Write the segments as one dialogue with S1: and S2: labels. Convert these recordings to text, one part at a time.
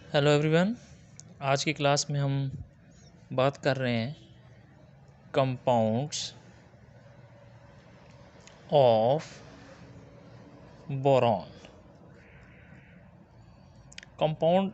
S1: Hello everyone. आज की class में हम बात कर रहे हैं compounds of boron. Compound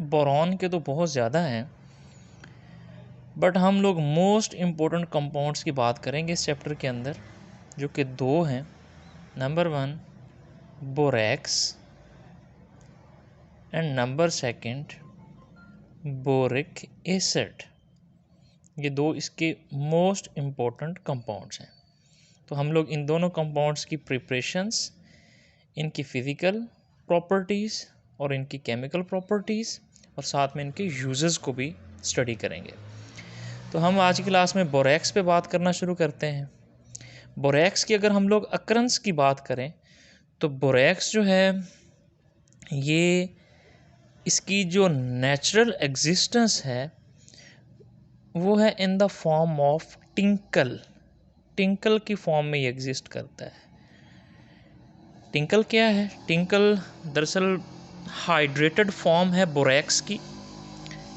S1: boron के तो बहुत ज़्यादा हैं, बट हम लोग मोस्ट इम्पोर्टेंट कंपाउंड्स की बात करेंगे इस चैप्टर के अंदर, जो कि दो हैं। Number 1 borax and number 2 boric acid. ये दो इसके मोस्ट इम्पोर्टेंट कंपाउंड्स हैं। तो हम लोग इन दोनों कंपाउंड्स की प्रिपरेशंस, इनकी फ़िज़िकल प्रॉपर्टीज़ और इनकी केमिकल प्रॉपर्टीज़ और साथ में इनके यूजेस को भी स्टडी करेंगे। तो हम आज की क्लास में बोरेक्स पे बात करना शुरू करते हैं। बोरेक्स की अगर हम लोग अकरेंस की बात करें तो बोरेक्स जो है ये इसकी जो नेचुरल एग्जिस्टेंस है वो है in the form of tinkle की फॉर्म में ये एग्जिस्ट करता है। टिंकल क्या है? टिंकल दरअसल हाइड्रेटेड फॉर्म है बोरेक्स की,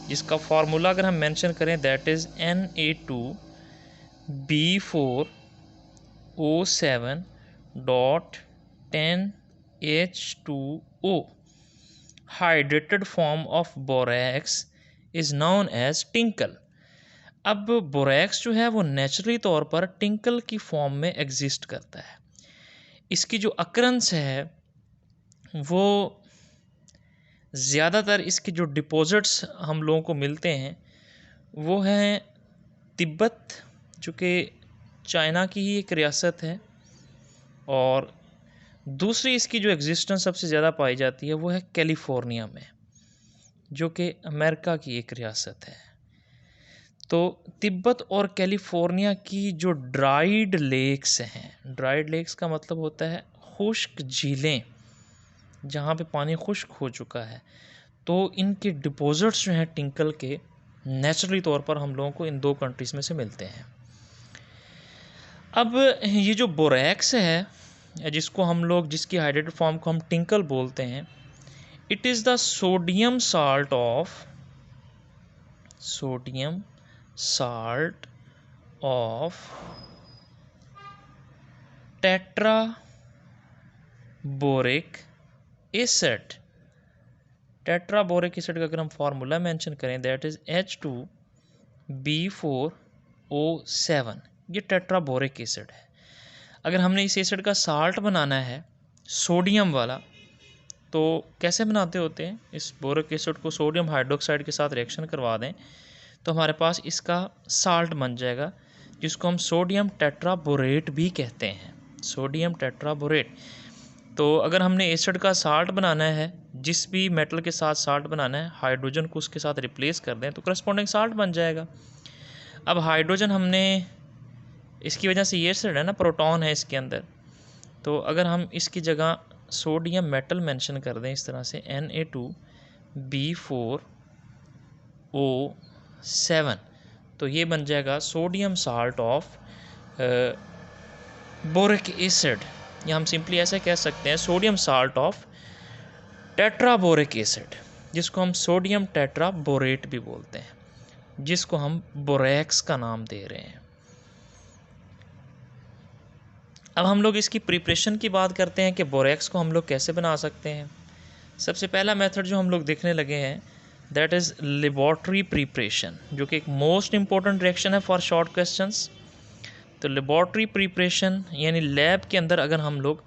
S1: जिसका फार्मूला अगर हम मेंशन करें that is Na2B4O7.10H2O। Hydrated form of borax is known as tincal. अब बोरेक्स जो है वो नेचुरली तौर पर टिंकल की फॉर्म में एग्जिस्ट करता है। इसकी जो अकरेंस है वो ज़्यादातर इसके जो डिपॉजिट्स हम लोगों को मिलते हैं वो हैं तिब्बत, जो कि चाइना की ही एक रियासत है, और दूसरी इसकी जो एग्जिस्टेंस सबसे ज़्यादा पाई जाती है वो है कैलिफोर्निया में, जो कि अमेरिका की एक रियासत है। तो तिब्बत और कैलिफोर्निया की जो ड्राइड लेक्स हैं, ड्राइड लेक्स का मतलब होता है खुश्क झीलें, जहाँ पे पानी खुश्क हो चुका है, तो इनके डिपॉजिट्स जो हैं टिंकल के नेचुरली तौर पर हम लोगों को इन दो कंट्रीज़ में से मिलते हैं। अब ये जो बोरेक्स है, जिसको हम लोग जिसकी हाइड्रेटेड फॉर्म को हम टिंकल बोलते हैं, it is the sodium salt of tetraboric acid. Tetraboric acid का अगर हम फार्मूला मेंशन करें दैट इज़ H2B4O7। ये टेट्राबोरिक एसिड है। अगर हमने इस एसिड का साल्ट बनाना है सोडियम वाला, तो कैसे बनाते होते हैं? इस बोरिक एसिड को सोडियम हाइड्रोक्साइड के साथ रिएक्शन करवा दें तो हमारे पास इसका साल्ट बन जाएगा, जिसको हम सोडियम टेट्राबोरेट भी कहते हैं, सोडियम टेट्राबोरेट। तो अगर हमने एसिड का साल्ट बनाना है, जिस भी मेटल के साथ साल्ट बनाना है, हाइड्रोजन को उसके साथ रिप्लेस कर दें तो करस्पॉन्डिंग साल्ट बन जाएगा। अब हाइड्रोजन हमने, इसकी वजह से ये एसिड है ना, प्रोटॉन है इसके अंदर, तो अगर हम इसकी जगह सोडियम मेटल मेंशन कर दें इस तरह से Na2B4O7, तो ये बन जाएगा sodium salt of boric acid, या हम सिंपली ऐसे कह सकते हैं sodium salt of tetraboric acid, जिसको हम सोडियम टेट्राबोरेट भी बोलते हैं, जिसको हम बोरेक्स का नाम दे रहे हैं। अब हम लोग इसकी प्रिपरेशन की बात करते हैं कि बोरेक्स को हम लोग कैसे बना सकते हैं। सबसे पहला मेथड जो हम लोग देखने लगे हैं दैट इज़ लेबॉर्ट्री प्रिपरेशन, जो कि एक मोस्ट इम्पॉर्टेंट रिएक्शन है फॉर शॉर्ट क्वेश्चंस। तो लेबॉर्ट्री प्रिपरेशन यानी लैब के अंदर अगर हम लोग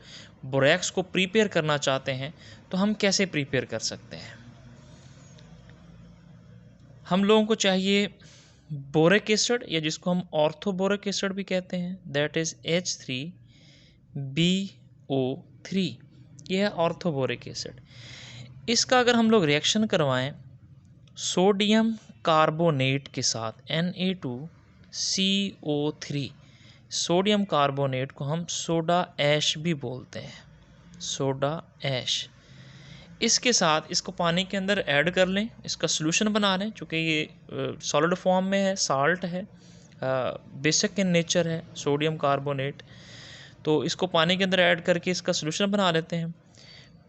S1: बोरेक्स को प्रिपेयर करना चाहते हैं तो हम कैसे प्रिपेयर कर सकते हैं? हम लोगों को चाहिए बोरिक एसिड, या जिसको हम ऑर्थोबोरिक एसिड भी कहते हैं, दैट इज़ H3BO3। ये है ऑर्थोबोरिक एसिड। इसका अगर हम लोग रिएक्शन करवाएं सोडियम कार्बोनेट के साथ Na2CO3, सोडियम कार्बोनेट को हम सोडा ऐश भी बोलते हैं, सोडा ऐश। इसके साथ इसको पानी के अंदर ऐड कर लें, इसका सॉल्यूशन बना लें, चूँकि ये सॉलिड फॉर्म में है, साल्ट है, बेसिक इन नेचर है सोडियम कार्बोनेट, तो इसको पानी के अंदर ऐड करके इसका सॉल्यूशन बना लेते हैं।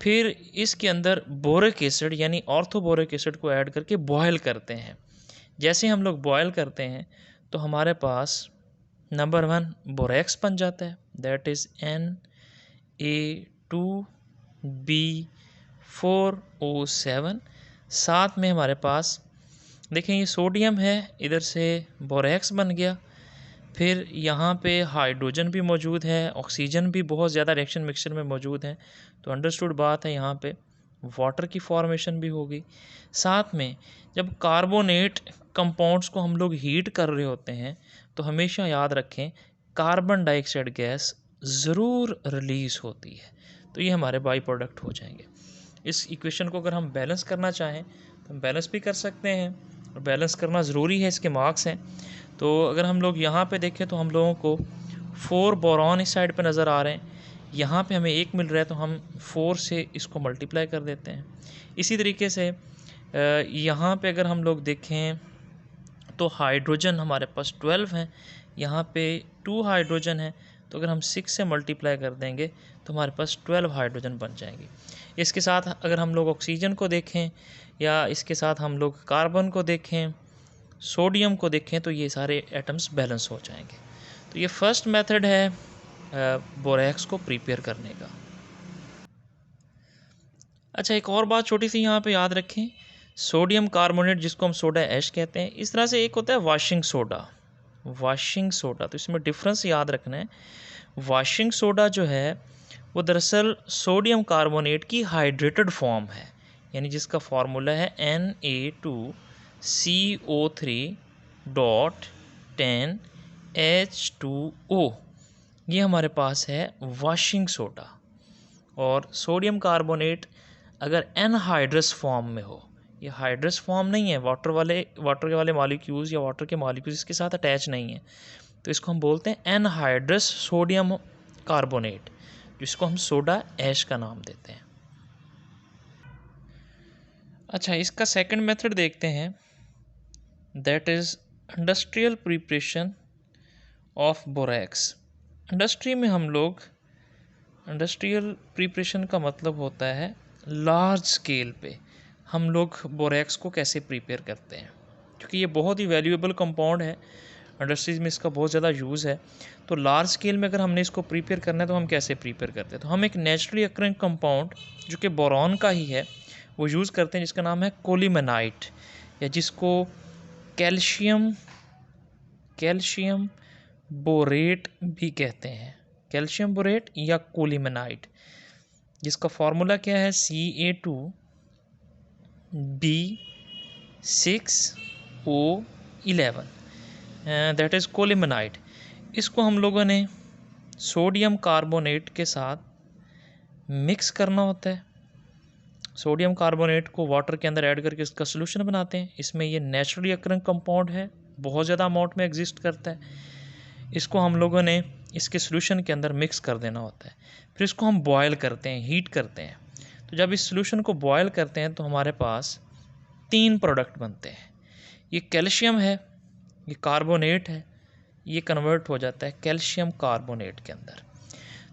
S1: फिर इसके अंदर बोरिक एसिड यानी ऑर्थोबोरिक एसिड को ऐड करके बॉयल करते हैं। जैसे हम लोग बॉयल करते हैं तो हमारे पास नंबर 1 बोरेक्स बन जाता है, दैट इज़ Na2B4O7। साथ में हमारे पास देखें ये सोडियम है, इधर से बोरेक्स बन गया, फिर यहाँ पे हाइड्रोजन भी मौजूद है, ऑक्सीजन भी बहुत ज़्यादा रिएक्शन मिक्सचर में मौजूद है। तो अंडरस्टूड बात है, यहाँ पे वाटर की फॉर्मेशन भी होगी। साथ में जब कार्बोनेट कंपाउंड्स को हम लोग हीट कर रहे होते हैं तो हमेशा याद रखें कार्बन डाइऑक्साइड गैस ज़रूर रिलीज़ होती है, तो ये हमारे बाई प्रोडक्ट हो जाएंगे। इस इक्वेशन को अगर हम बैलेंस करना चाहें तो हम बैलेंस भी कर सकते हैं, और बैलेंस करना ज़रूरी है, इसके मार्क्स हैं। तो अगर हम लोग यहाँ पे देखें तो हम लोगों को 4 बोरॉन इस साइड पे नज़र आ रहे हैं, यहाँ पे हमें 1 मिल रहा है तो हम 4 से इसको मल्टीप्लाई कर देते हैं। इसी तरीके से यहाँ पे अगर हम लोग देखें तो हाइड्रोजन हमारे पास 12 हैं, यहाँ पे 2 हाइड्रोजन है, तो अगर हम 6 से मल्टीप्लाई कर देंगे तो हमारे पास 12 हाइड्रोजन बन जाएंगे। इसके साथ अगर हम लोग ऑक्सीजन को देखें या इसके साथ हम लोग कार्बन को देखें, सोडियम को देखें, तो ये सारे एटम्स बैलेंस हो जाएंगे। तो ये फर्स्ट मेथड है बोरेक्स को प्रिपेयर करने का। अच्छा, एक और बात छोटी सी यहाँ पे याद रखें, सोडियम कार्बोनेट जिसको हम सोडा ऐश कहते हैं, इस तरह से एक होता है वाशिंग सोडा। वाशिंग सोडा, तो इसमें डिफरेंस याद रखना है। वाशिंग सोडा जो है वो दरअसल सोडियम कार्बोनेट की हाइड्रेटेड फॉर्म है, यानी जिसका फार्मूला है Na2CO3.10H2O। ये हमारे पास है वाशिंग सोडा। और सोडियम कार्बोनेट अगर एनहाइड्रस फॉर्म में हो, ये हाइड्रस फॉर्म नहीं है, वाटर के वाले मॉलिक्यूल्स या वाटर के मॉलिक्यूल्स इसके साथ अटैच नहीं है, तो इसको हम बोलते हैं एनहाइड्रस सोडियम कार्बोनेट, जिसको हम सोडा ऐश का नाम देते हैं। अच्छा, इसका सेकंड मेथड देखते हैं, that is industrial preparation of borax. Industry में हम लोग, इंडस्ट्रियल प्रिपरेशन का मतलब होता है लार्ज स्केल पे हम लोग बोरेक्स को कैसे प्रिपेयर करते हैं, क्योंकि ये बहुत ही वैल्यूएबल कंपाउंड है, इंडस्ट्रीज़ में इसका बहुत ज़्यादा यूज़ है। तो लार्ज स्केल में अगर हमने इसको प्रिपेयर करना है तो हम कैसे प्रिपेयर करते हैं, तो हम एक नेचुरली अकरिंग कंपाउंड जो कि बोरॉन का ही है वो यूज़ करते हैं, जिसका नाम है कोलिमेनाइट, या जिसको कैल्शियम बोरेट भी कहते हैं, कैल्शियम बोरेट या कोलिमेनाइट, जिसका फार्मूला क्या है Ca2B6O11, दैट इज़ कोलिमेनाइट। इसको हम लोगों ने सोडियम कार्बोनेट के साथ मिक्स करना होता है। सोडियम कार्बोनेट को वाटर के अंदर ऐड करके इसका सोल्यूशन बनाते हैं। इसमें ये नेचुरली अकरिंग कंपाउंड है, बहुत ज़्यादा अमाउंट में एग्जिस्ट करता है। इसको हम लोगों ने इसके सोल्यूशन के अंदर मिक्स कर देना होता है, फिर इसको हम बॉयल करते हैं, हीट करते हैं। तो जब इस सोल्यूशन को बॉयल करते हैं तो हमारे पास 3 प्रोडक्ट बनते हैं। ये कैल्शियम है, ये कार्बोनेट है, ये कन्वर्ट हो जाता है कैल्शियम कार्बोनेट के अंदर।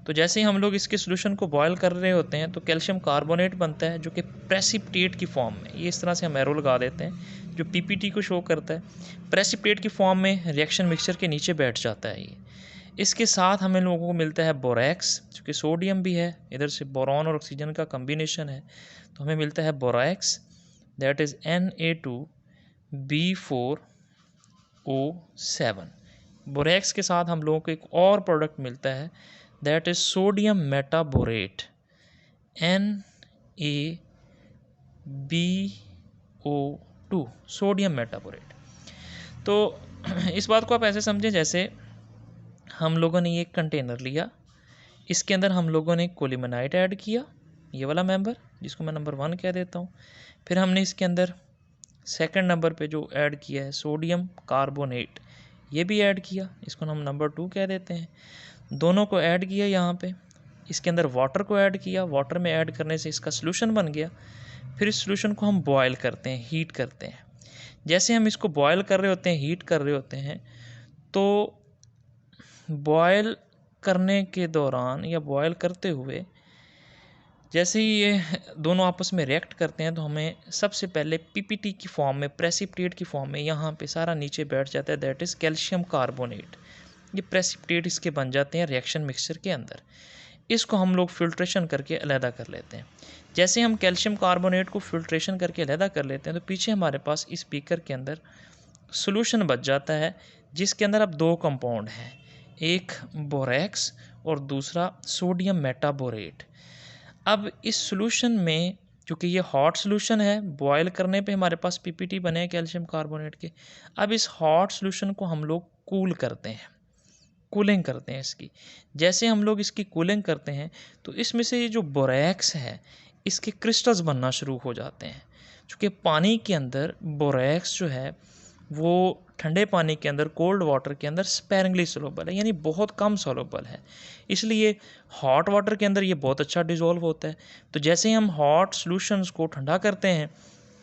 S1: तो जैसे ही हम लोग इसके सोल्यूशन को बॉयल कर रहे होते हैं तो कैल्शियम कार्बोनेट बनता है, जो कि प्रेसिपिटेट की फॉर्म में, ये इस तरह से हम एरो लगा देते हैं जो पीपीटी को शो करता है, प्रेसिपिटेट की फॉर्म में रिएक्शन मिक्सचर के नीचे बैठ जाता है ये। इसके साथ हमें लोगों को मिलता है बोरेक्स, जो कि सोडियम भी है, इधर से बोरॉन और ऑक्सीजन का कम्बिनेशन है, तो हमें मिलता है borax, that is Na2B4O7। Borax के साथ हम लोगों को एक और प्रोडक्ट मिलता है, that is sodium metaborate, Na2BO2, sodium metaborate. तो इस बात को आप ऐसे समझें जैसे हम लोगों ने ये कंटेनर लिया, इसके अंदर हम लोगों ने कोलिमेनाइट ऐड किया, ये वाला मेंबर जिसको मैं नंबर 1 कह देता हूँ। फिर हमने इसके अंदर सेकंड नंबर पे जो ऐड किया है सोडियम कार्बोनेट, ये भी ऐड किया, इसको हम नंबर 2 कह देते हैं। दोनों को ऐड किया यहाँ पे, इसके अंदर वाटर को ऐड किया, वाटर में ऐड करने से इसका सोल्यूशन बन गया। फिर इस सोल्यूशन को हम बॉयल करते हैं, हीट करते हैं। जैसे हम इसको बॉयल कर रहे होते हैं, हीट कर रहे होते हैं, तो बॉयल करने के दौरान या बॉयल करते हुए जैसे ही ये दोनों आपस में रिएक्ट करते हैं तो हमें सबसे पहले पीपीटी की फॉर्म में, प्रेसिपिटेट की फॉर्म में यहाँ पे सारा नीचे बैठ जाता है, दैट इज़ कैल्शियम कार्बोनेट। ये प्रेसिपिटेट इसके बन जाते हैं रिएक्शन मिक्सचर के अंदर। इसको हम लोग फिल्ट्रेशन करके अलहदा कर लेते हैं। जैसे हम कैल्शियम कार्बोनेट को फिल्ट्रेशन करके अलहदा कर लेते हैं तो पीछे हमारे पास इस बीकर के अंदर सॉल्यूशन बच जाता है, जिसके अंदर अब दो कंपाउंड हैं, एक बोरेक्स और दूसरा सोडियम मेटाबोरेट। अब इस सॉल्यूशन में, क्योंकि ये हॉट सॉल्यूशन है, बॉयल करने पे हमारे पास पीपीटी बने हैं कैल्शियम कार्बोनेट के। अब इस हॉट सॉल्यूशन को हम लोग कूल करते हैं, कूलिंग करते हैं इसकी। जैसे हम लोग इसकी कूलिंग करते हैं तो इसमें से ये जो बोरेक्स है इसके क्रिस्टल्स बनना शुरू हो जाते हैं। क्योंकि पानी के अंदर बोरेक्स जो है वो ठंडे पानी के अंदर, कोल्ड वाटर के अंदर स्पेरिंगली सोलूबल है, यानी बहुत कम सोलूबल है, इसलिए हॉट वाटर के अंदर ये बहुत अच्छा डिज़ोल्व होता है। तो जैसे ही हम हॉट सॉल्यूशंस को ठंडा करते हैं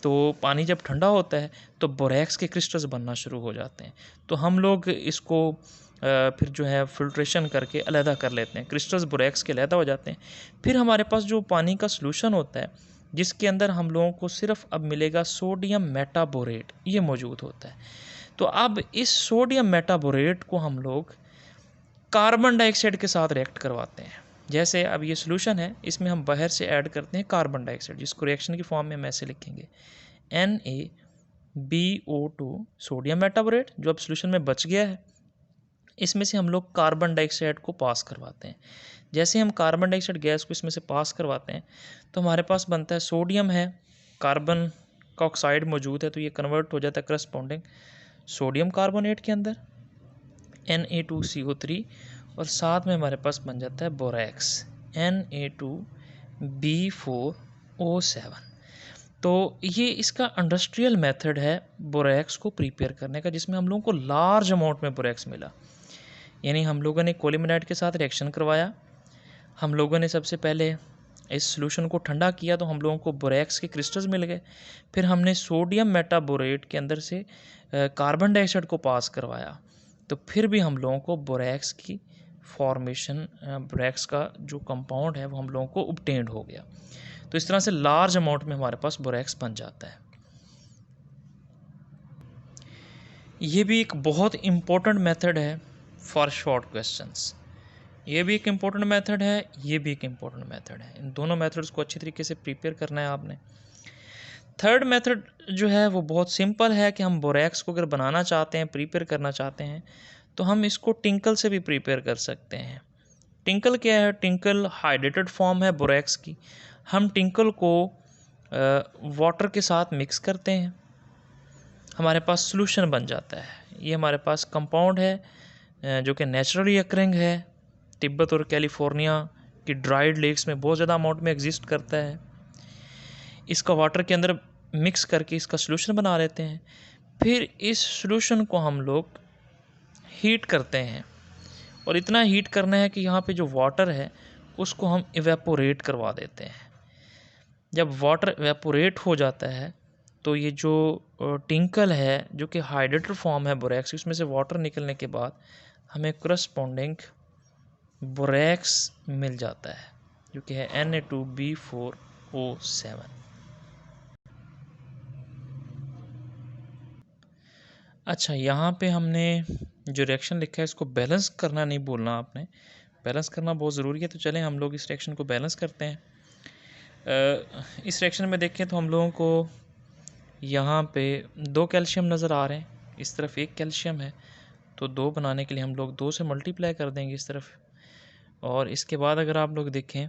S1: तो पानी जब ठंडा होता है तो बोरेक्स के क्रिस्टल्स बनना शुरू हो जाते हैं। तो हम लोग इसको फिर जो है फिल्ट्रेशन करके अलहदा कर लेते हैं, क्रिस्टल्स बोरेक्स के अलहदा हो जाते हैं। फिर हमारे पास जो पानी का सॉल्यूशन होता है जिसके अंदर हम लोगों को सिर्फ अब मिलेगा सोडियम मेटाबोरेट, ये मौजूद होता है। तो अब इस सोडियम मेटाबोरेट को हम लोग कार्बन डाइऑक्साइड के साथ रिएक्ट करवाते हैं। जैसे अब ये सॉल्यूशन है, इसमें हम बाहर से ऐड करते हैं कार्बन डाइऑक्साइड, जिसको रिएक्शन की फॉर्म में हम ऐसे लिखेंगे NaBO2 सोडियम मेटाबोरेट, जो अब सॉल्यूशन में बच गया है। इसमें से हम लोग कार्बन डाइऑक्साइड को पास करवाते हैं। जैसे हम कार्बन डाइऑक्साइड गैस को इसमें से पास करवाते हैं तो हमारे पास बनता है, सोडियम है, कार्बन का ऑक्साइड मौजूद है, तो ये कन्वर्ट हो जाता है करस्पॉन्डिंग सोडियम कार्बोनेट के अंदर Na2CO3, और साथ में हमारे पास बन जाता है बोरेक्स Na2B4O7। तो ये इसका इंडस्ट्रियल मेथड है बोरेक्स को प्रिपेयर करने का, जिसमें हम लोगों को लार्ज अमाउंट में बोरेक्स मिला। यानी हम लोगों ने कोलिमेनाइट के साथ रिएक्शन करवाया, हम लोगों ने सबसे पहले इस सॉल्यूशन को ठंडा किया तो हम लोगों को बोरेक्स के क्रिस्टल्स मिल गए। फिर हमने सोडियम मेटाबोरेट के अंदर से कार्बन डाइऑक्साइड को पास करवाया, तो फिर भी हम लोगों को बोरेक्स की फॉर्मेशन, बोरेक्स का जो कंपाउंड है वो हम लोगों को ऑब्टेन्ड हो गया। तो इस तरह से लार्ज अमाउंट में हमारे पास बोरेक्स बन जाता है। ये भी एक बहुत इम्पोर्टेंट मेथड है फॉर शॉर्ट क्वेश्चंस। ये भी एक इम्पोर्टेंट मेथड है, ये भी एक इम्पोर्टेंट मेथड है। इन दोनों मेथड्स को अच्छी तरीके से प्रिपेयर करना है आपने। थर्ड मेथड जो है वो बहुत सिंपल है कि हम बोरेक्स को अगर बनाना चाहते हैं, प्रिपेयर करना चाहते हैं, तो हम इसको टिंकल से भी प्रिपेयर कर सकते हैं। टिंकल क्या है? टिंकल हाइड्रेटेड फॉर्म है बोरेक्स की। हम टिंकल को वाटर के साथ मिक्स करते हैं, हमारे पास सॉल्यूशन बन जाता है। ये हमारे पास कंपाउंड है जो कि नेचुरली अकरिंग है, तिब्बत और कैलिफोर्निया की ड्राइड लेक्स में बहुत ज़्यादा अमाउंट में एग्जिस्ट करता है। इसका वाटर के अंदर मिक्स करके इसका सॉल्यूशन बना लेते हैं। फिर इस सॉल्यूशन को हम लोग हीट करते हैं, और इतना हीट करना है कि यहाँ पे जो वाटर है उसको हम इवेपोरेट करवा देते हैं। जब वाटर इवेपोरेट हो जाता है तो ये जो टिंकल है जो कि हाइड्रेटेड फॉर्म है बोरेक्स, उसमें से वाटर निकलने के बाद हमें करस्पॉन्डिंग बोरेक्स मिल जाता है जो कि है Na2B4O7। अच्छा, यहाँ पे हमने जो रिएक्शन लिखा है इसको बैलेंस करना नहीं भूलना आपने, बैलेंस करना बहुत ज़रूरी है। तो चलें हम लोग इस रिएक्शन को बैलेंस करते हैं। इस रिएक्शन में देखें तो हम लोगों को यहाँ पे 2 कैल्शियम नज़र आ रहे हैं, इस तरफ 1 कैल्शियम है, तो 2 बनाने के लिए हम लोग 2 से मल्टीप्लाई कर देंगे इस तरफ। और इसके बाद अगर आप लोग देखें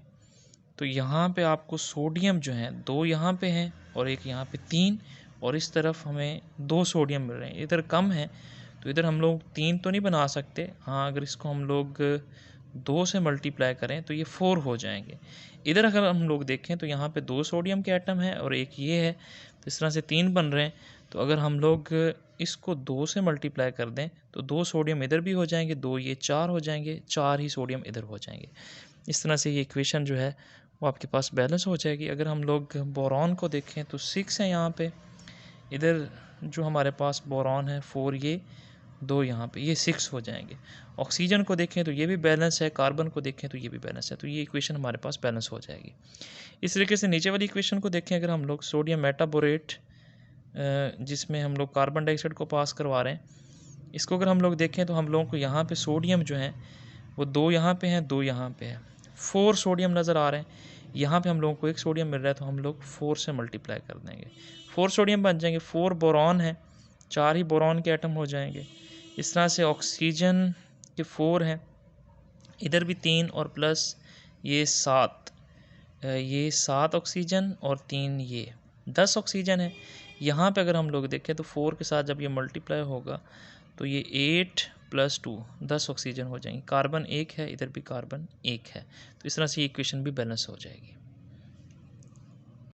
S1: तो यहाँ पे आपको सोडियम जो है 2 यहाँ पे हैं और 1 यहाँ पे 3, और इस तरफ हमें 2 सोडियम मिल रहे हैं। इधर कम है तो इधर हम लोग 3 तो नहीं बना सकते, हाँ अगर इसको हम लोग 2 से मल्टीप्लाई करें तो ये 4 हो जाएंगे। इधर अगर हम लोग देखें तो यहाँ पे 2 सोडियम के एटम है और 1 ये है, तो इस तरह से 3 बन रहे हैं। तो अगर हम लोग इसको 2 से मल्टीप्लाई कर दें तो 2 सोडियम इधर भी हो जाएंगे, 2 ये 4 हो जाएंगे, 4 ही सोडियम इधर हो जाएंगे। इस तरह से ये इक्वेशन जो है वो आपके पास बैलेंस हो जाएगी। अगर हम लोग बोरॉन को देखें तो 6 है यहाँ पे, इधर जो हमारे पास बोरॉन है 4 ये, दो यहाँ पे, ये 6 हो जाएंगे। ऑक्सीजन को देखें तो ये भी बैलेंस है, कार्बन को देखें तो ये भी बैलेंस है, तो ये इक्वेशन हमारे पास बैलेंस हो जाएगी। इस तरीके से नीचे वाली इक्वेशन को देखें अगर हम लोग, सोडियम मेटाबोरेट जिसमें हम लोग कार्बन डाइऑक्साइड को पास करवा रहे हैं, इसको अगर हम लोग देखें तो हम लोगों को यहाँ पे सोडियम जो है वो 2 यहाँ पे हैं, 2 यहाँ पे है, 4 सोडियम नज़र आ रहे हैं। यहाँ पे हम लोगों को 1 सोडियम मिल रहा है, तो हम लोग 4 से मल्टीप्लाई कर देंगे, 4 सोडियम बन जाएंगे। 4 बोरॉन है, 4 ही बोरॉन के एटम हो जाएंगे। इस तरह से ऑक्सीजन के 4 हैं, इधर भी 3 और प्लस ये 7, ये 7 ऑक्सीजन और 3 ये 10 ऑक्सीजन है। यहाँ पे अगर हम लोग देखें तो 4 के साथ जब ये मल्टीप्लाई होगा तो ये 8 + 2 10 ऑक्सीजन हो जाएंगे। कार्बन 1 है, इधर भी कार्बन 1 है, तो इस तरह से ये इक्वेशन भी बैलेंस हो जाएगी।